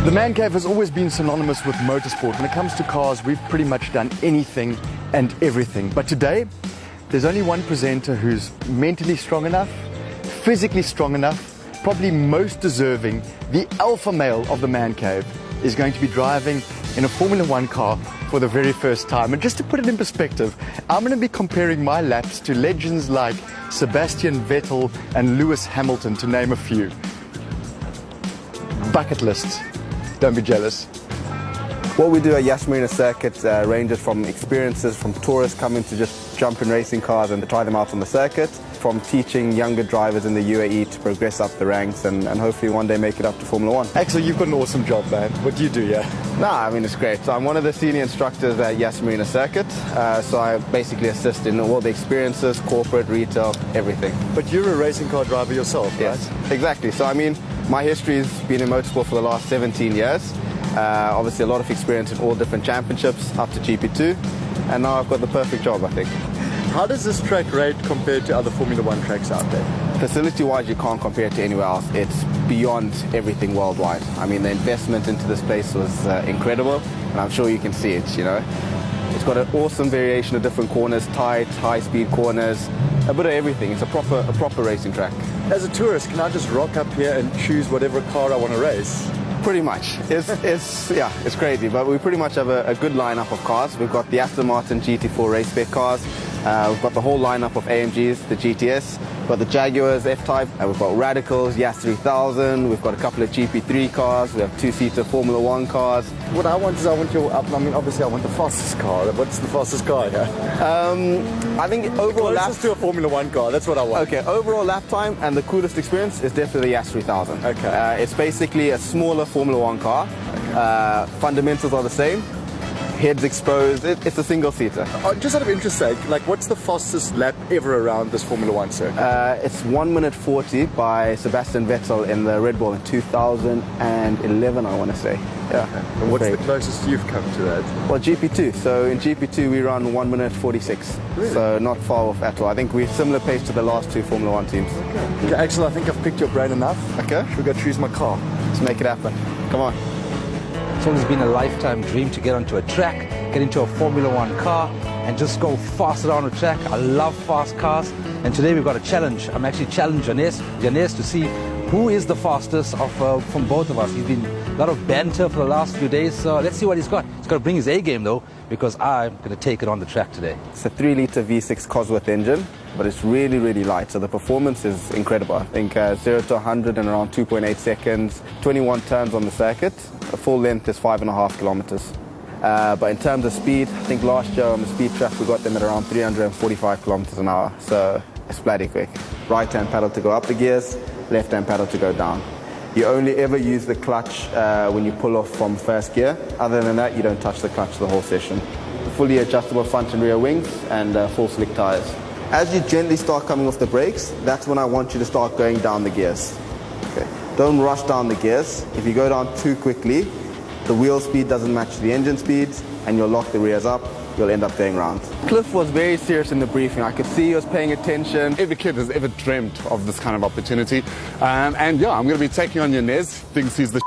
The Man Cave has always been synonymous with motorsport. When it comes to cars, we've pretty much done anything and everything. But today, there's only one presenter who's mentally strong enough, physically strong enough, probably most deserving, the alpha male of the Man Cave, is going to be driving in a Formula One car for the very first time. And just to put it in perspective, I'm going to be comparing my laps to legends like Sebastian Vettel and Lewis Hamilton, to name a few. Bucket lists. Don't be jealous. What we do at Vermeiren circuit ranges from experiences from tourists coming to just jump in racing cars and try them out on the circuit, from teaching younger drivers in the UAE to progress up the ranks and hopefully one day make it up to Formula One. Axel, you've got an awesome job, man. What do you do, yeah? Nah, I mean, it's great. So I'm one of the senior instructors at Vermeiren circuit, so I basically assist in all the experiences, corporate, retail, everything. But you're a racing car driver yourself, right? Yes, exactly. So I mean, my history has been in motorsport for the last 17 years. Obviously a lot of experience in all different championships up to GP2, and now I've got the perfect job, I think. How does this track rate compare to other Formula One tracks out there? Facility-wise, you can't compare it to anywhere else. It's beyond everything worldwide. I mean, the investment into this place was incredible, and I'm sure you can see it, you know. It's got an awesome variation of different corners, tight, high-speed corners, a bit of everything. It's a proper racing track. As a tourist, can I just rock up here and choose whatever car I want to race? Pretty much. It's crazy, but we pretty much have a good lineup of cars. We've got the Aston Martin GT4 race spec cars. We've got the whole lineup of AMGs, the GTS. We've got the Jaguars F-Type. We've got Radicals, Yas 3000. We've got a couple of GP3 cars. We have two-seater Formula One cars. What I want is obviously I want the fastest car. What's the fastest car here? I think overall closest to a Formula One car. That's what I want. Okay, overall lap time and the coolest experience is definitely the Yas 3000. Okay. It's basically a smaller Formula One car. Okay. Fundamentals are the same. Heads exposed. It's a single-seater. Just out of interest sake, like, what's the fastest lap ever around this Formula One circuit? It's 1 minute 40 by Sebastian Vettel in the Red Bull in 2011, I want to say. Yeah. Okay. And what's the closest you've come to that? Well, GP2. So in GP2 we run 1 minute 46. Really? So not far off at all. I think we're similar pace to the last two Formula One teams. Okay, Axel, I think I've picked your brain enough. Okay. Should we go choose my car? Let's make it happen. Come on. It's always been a lifetime dream to get onto a track, get into a Formula One car and just go fast around the track. I love fast cars, and today we've got a challenge. I'm actually challenging Janez to see who is the fastest from both of us. He's been a lot of banter for the last few days, so let's see what he's got. He's got to bring his A game though, because I'm going to take it on the track today. It's a 3-litre V6 Cosworth engine, but it's really, really light, so the performance is incredible. I think 0 to 100 in around 2.8 seconds, 21 turns on the circuit. A full length is 5.5 kilometers. But in terms of speed, I think last year on the speed track we got them at around 345 kilometers an hour, so it's bloody quick. Right-hand pedal to go up the gears, left-hand pedal to go down. You only ever use the clutch when you pull off from first gear. Other than that, you don't touch the clutch the whole session. Fully adjustable front and rear wings and full slick tires. As you gently start coming off the brakes, that's when I want you to start going down the gears. Okay. Don't rush down the gears. If you go down too quickly, the wheel speed doesn't match the engine speeds and you'll lock the rears up. You'll end up going round. Cliff was very serious in the briefing. I could see he was paying attention. Every kid has ever dreamt of this kind of opportunity. And yeah, I'm going to be taking on Janez. Thinks he's the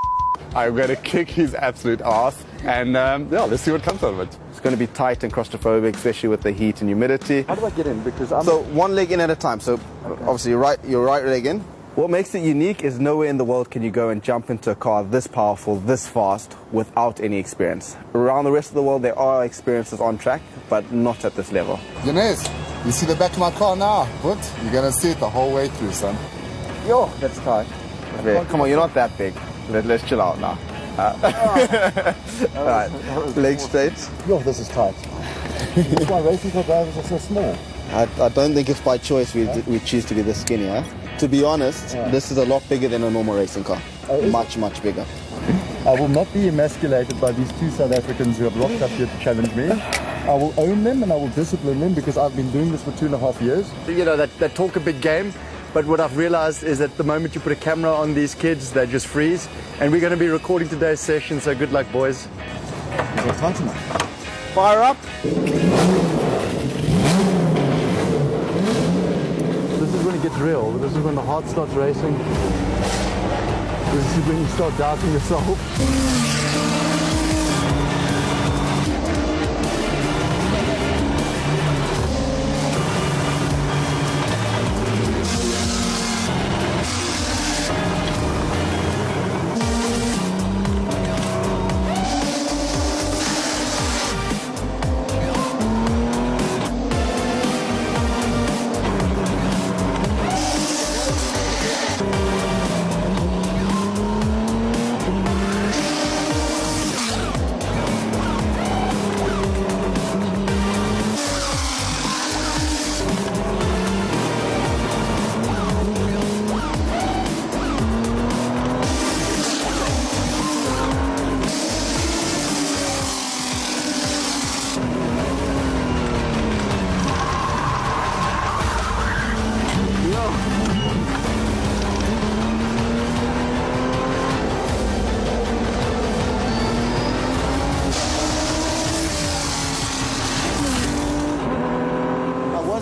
I'm going to kick his absolute ass. And yeah, let's see what comes out of it. It's going to be tight and claustrophobic, especially with the heat and humidity. How do I get in? Because So one leg in at a time. So obviously your right leg in. What makes it unique is nowhere in the world can you go and jump into a car this powerful, this fast, without any experience. Around the rest of the world, there are experiences on track, but not at this level. Janez, you see the back of my car now? What? You're going to see it the whole way through, son. Yo, that's tight. Come on, you're not that big. Let's chill out now. All right, legs straight. Yo, this is tight. That's why racing car drivers are so small. I don't think it's by choice we choose to be this skinny, huh? To be honest, this is a lot bigger than a normal racing car. Much bigger. I will not be emasculated by these two South Africans who have rocked up here to challenge me. I will own them and I will discipline them because I've been doing this for 2.5 years. You know, that talk a big game, but what I've realized is that the moment you put a camera on these kids, they just freeze. And we're going to be recording today's session, so good luck, boys. Fire up. This is when it gets real. This is when the heart starts racing. This is when you start doubting yourself.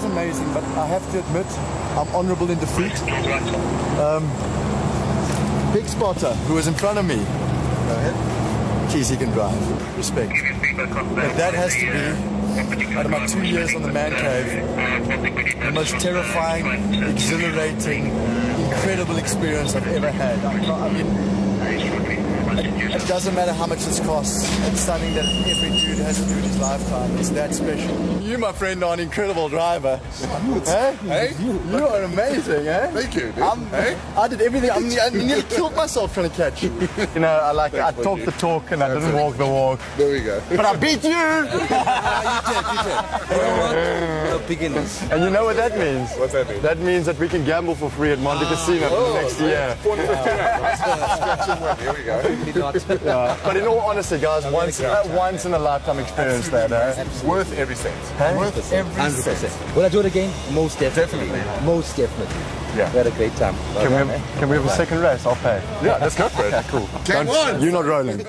Amazing, but I have to admit I'm honourable in defeat. PigSpotter, who was in front of me, go ahead. Geez, he can drive. Respect. But that has to be, out of my 2 years on the man cave, the most terrifying, exhilarating, incredible experience I've ever had. I mean, it doesn't matter how much this costs. It's something that every dude has to do in his lifetime. It's that special. You, my friend, are an incredible driver. Hey? You are amazing, eh? Thank you, dude. I did everything. I nearly killed myself trying to catch you. You know, I talked the talk and I didn't walk the walk. There we go. But I beat you! You did. You know what? We're beginners. And you know what that means? What's that mean? That means that we can gamble for free at Monte Casino for the next year. 450 rand. Scratch and win. Here we go. Yeah. But in all honesty, guys, once in a lifetime experience that, Worth every cent. Worth every cent. 100%. Will I do it again? Most definitely. Most definitely. Yeah. We had a great time. Can we have a second race? I'll pay. Yeah, let's go for it. Cool. Game on! You're not rolling.